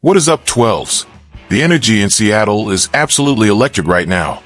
What is up, 12s? The energy in Seattle is absolutely electric right now.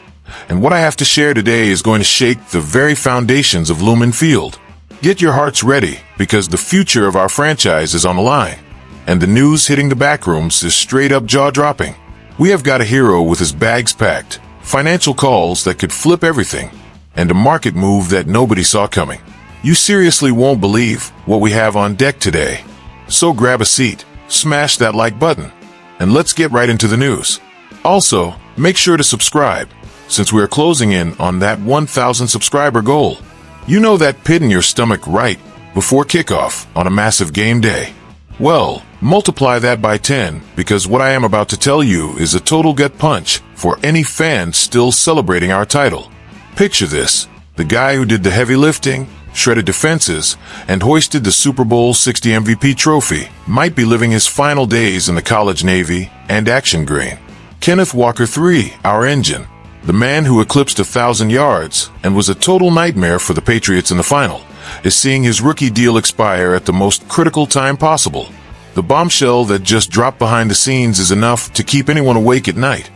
And what I have to share today is going to shake the very foundations of Lumen Field. Get your hearts ready, because the future of our franchise is on the line. And the news hitting the backrooms is straight up jaw-dropping. We have got a hero with his bags packed, financial calls that could flip everything, and a market move that nobody saw coming. You seriously won't believe what we have on deck today. So grab a seat, smash that like button, and let's get right into the news. Also, make sure to subscribe, since we are closing in on that 1,000 subscriber goal. You know that pit in your stomach right before kickoff on a massive game day? Well, multiply that by 10, because what I am about to tell you is a total gut punch for any fan still celebrating our title. Picture this: the guy who did the heavy lifting, shredded defenses, and hoisted the Super Bowl 60 MVP trophy might be living his final days in the college Navy and action green. Kenneth Walker III, our engine, the man who eclipsed 1,000 yards and was a total nightmare for the Patriots in the final, is seeing his rookie deal expire at the most critical time possible. The bombshell that just dropped behind the scenes is enough to keep anyone awake at night,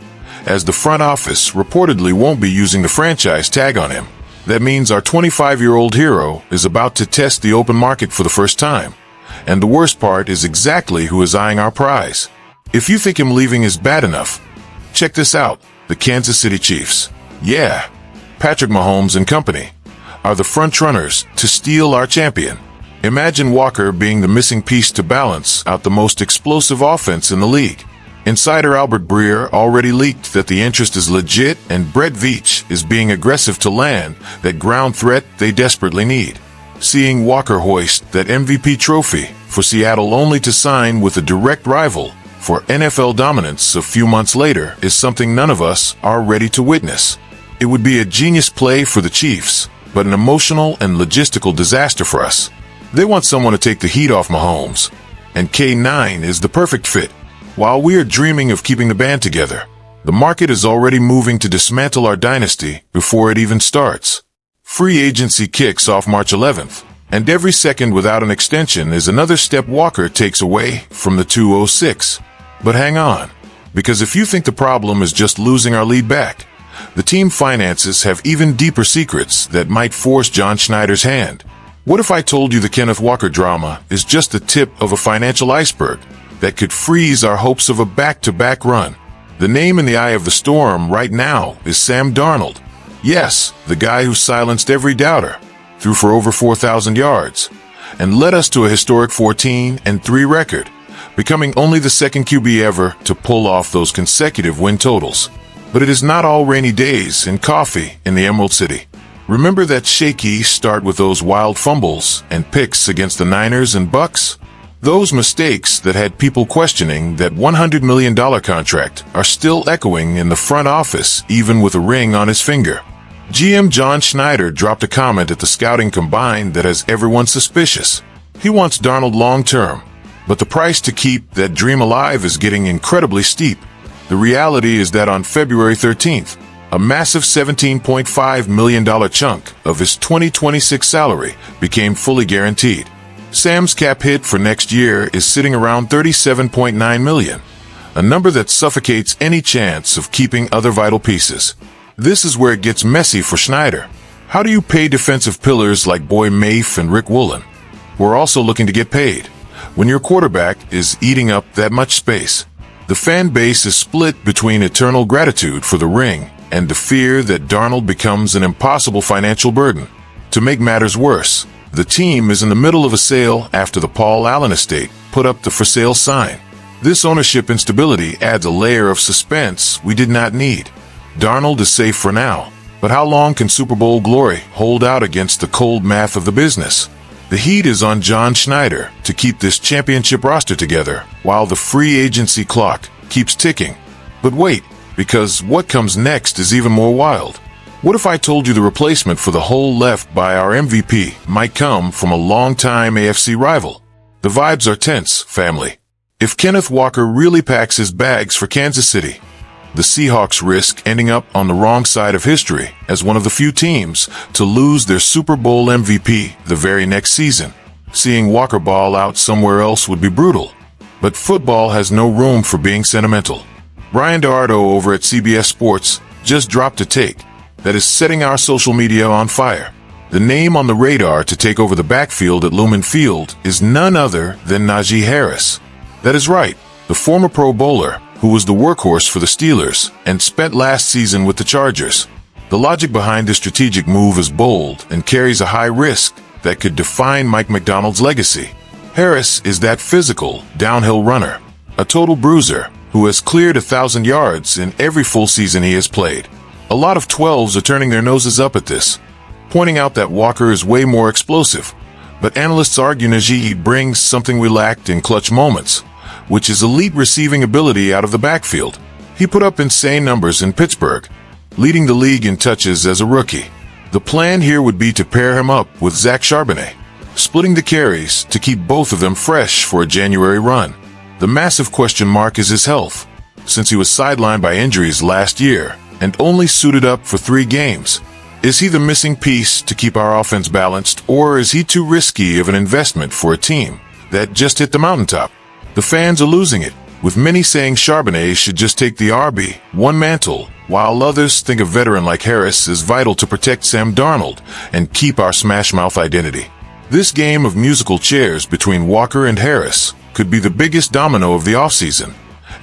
as the front office reportedly won't be using the franchise tag on him. That means our 25-year-old hero is about to test the open market for the first time. And the worst part is exactly who is eyeing our prize. If you think him leaving is bad enough, check this out: the Kansas City Chiefs. Yeah, Patrick Mahomes and company are the front runners to steal our champion. Imagine Walker being the missing piece to balance out the most explosive offense in the league. Insider Albert Breer already leaked that the interest is legit, and Brett Veach is being aggressive to land that ground threat they desperately need. Seeing Walker hoist that MVP trophy for Seattle only to sign with a direct rival for NFL dominance a few months later is something none of us are ready to witness. It would be a genius play for the Chiefs, but an emotional and logistical disaster for us. They want someone to take the heat off Mahomes, and K9 is the perfect fit. While we are dreaming of keeping the band together, the market is already moving to dismantle our dynasty before it even starts. Free agency kicks off March 11th, and every second without an extension is another step Walker takes away from the 206. But hang on, because if you think the problem is just losing our lead back, the team finances have even deeper secrets that might force John Schneider's hand. What if I told you the Kenneth Walker drama is just the tip of a financial iceberg that could freeze our hopes of a back-to-back run? The name in the eye of the storm right now is Sam Darnold. Yes, the guy who silenced every doubter, threw for over 4,000 yards, and led us to a historic 14-3 record, becoming only the second QB ever to pull off those consecutive win totals. But it is not all rainy days and coffee in the Emerald City. Remember that shaky start with those wild fumbles and picks against the Niners and Bucks? Those mistakes that had people questioning that $100 million contract are still echoing in the front office, even with a ring on his finger. GM John Schneider dropped a comment at the scouting combine that has everyone suspicious. He wants Darnold long-term, but the price to keep that dream alive is getting incredibly steep. The reality is that on February 13th, a massive $17.5 million chunk of his 2026 salary became fully guaranteed. Sam's cap hit for next year is sitting around $37.9 million, a number that suffocates any chance of keeping other vital pieces. This is where it gets messy for Schneider. How do you pay defensive pillars like Boy Mafe and Rick Woolen, who are also looking to get paid, when your quarterback is eating up that much space? The fan base is split between eternal gratitude for the ring and the fear that Darnold becomes an impossible financial burden. To make matters worse, the team is in the middle of a sale after the Paul Allen estate put up the for sale sign. This ownership instability adds a layer of suspense we did not need. Darnold is safe for now, but how long can Super Bowl glory hold out against the cold math of the business? The heat is on John Schneider to keep this championship roster together while the free agency clock keeps ticking. But wait, because what comes next is even more wild. What if I told you the replacement for the hole left by our MVP might come from a longtime AFC rival? The vibes are tense, family. If Kenneth Walker really packs his bags for Kansas City, the Seahawks risk ending up on the wrong side of history as one of the few teams to lose their Super Bowl MVP the very next season. Seeing Walker ball out somewhere else would be brutal. But football has no room for being sentimental. Brian Dardo over at CBS Sports just dropped a take that is setting our social media on fire. The name on the radar to take over the backfield at Lumen Field is none other than Najee Harris. That is right, the former Pro Bowler who was the workhorse for the Steelers and spent last season with the Chargers. The logic behind this strategic move is bold and carries a high risk that could define Mike Macdonald's legacy. Harris is that physical, downhill runner, a total bruiser who has cleared 1,000 yards in every full season he has played. A lot of 12s are turning their noses up at this, pointing out that Walker is way more explosive. But analysts argue Najee brings something we lacked in clutch moments, which is elite receiving ability out of the backfield. He put up insane numbers in Pittsburgh, leading the league in touches as a rookie. The plan here would be to pair him up with Zach Charbonnet, splitting the carries to keep both of them fresh for a January run. The massive question mark is his health, since he was sidelined by injuries last year and only suited up for 3 games. Is he the missing piece to keep our offense balanced, or is he too risky of an investment for a team that just hit the mountaintop? The fans are losing it, with many saying Charbonnet should just take the RB1 mantle, while others think a veteran like Harris is vital to protect Sam Darnold and keep our smash mouth identity. This game of musical chairs between Walker and Harris could be the biggest domino of the offseason,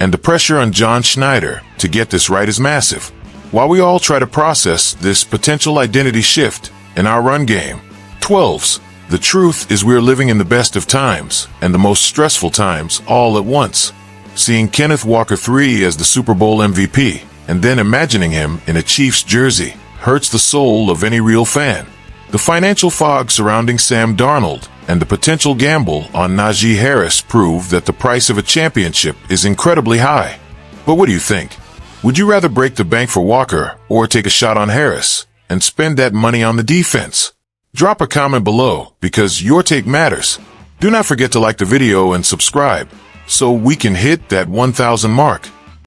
and the pressure on John Schneider to get this right is massive. While we all try to process this potential identity shift in our run game, 12s, the truth is we're living in the best of times and the most stressful times all at once. Seeing Kenneth Walker III as the Super Bowl MVP and then imagining him in a Chiefs jersey hurts the soul of any real fan. The financial fog surrounding Sam Darnold and the potential gamble on Najee Harris prove that the price of a championship is incredibly high. But what do you think? Would you rather break the bank for Walker or take a shot on Harris and spend that money on the defense? Drop a comment below because your take matters. Do not forget to like the video and subscribe so we can hit that 1,000 mark.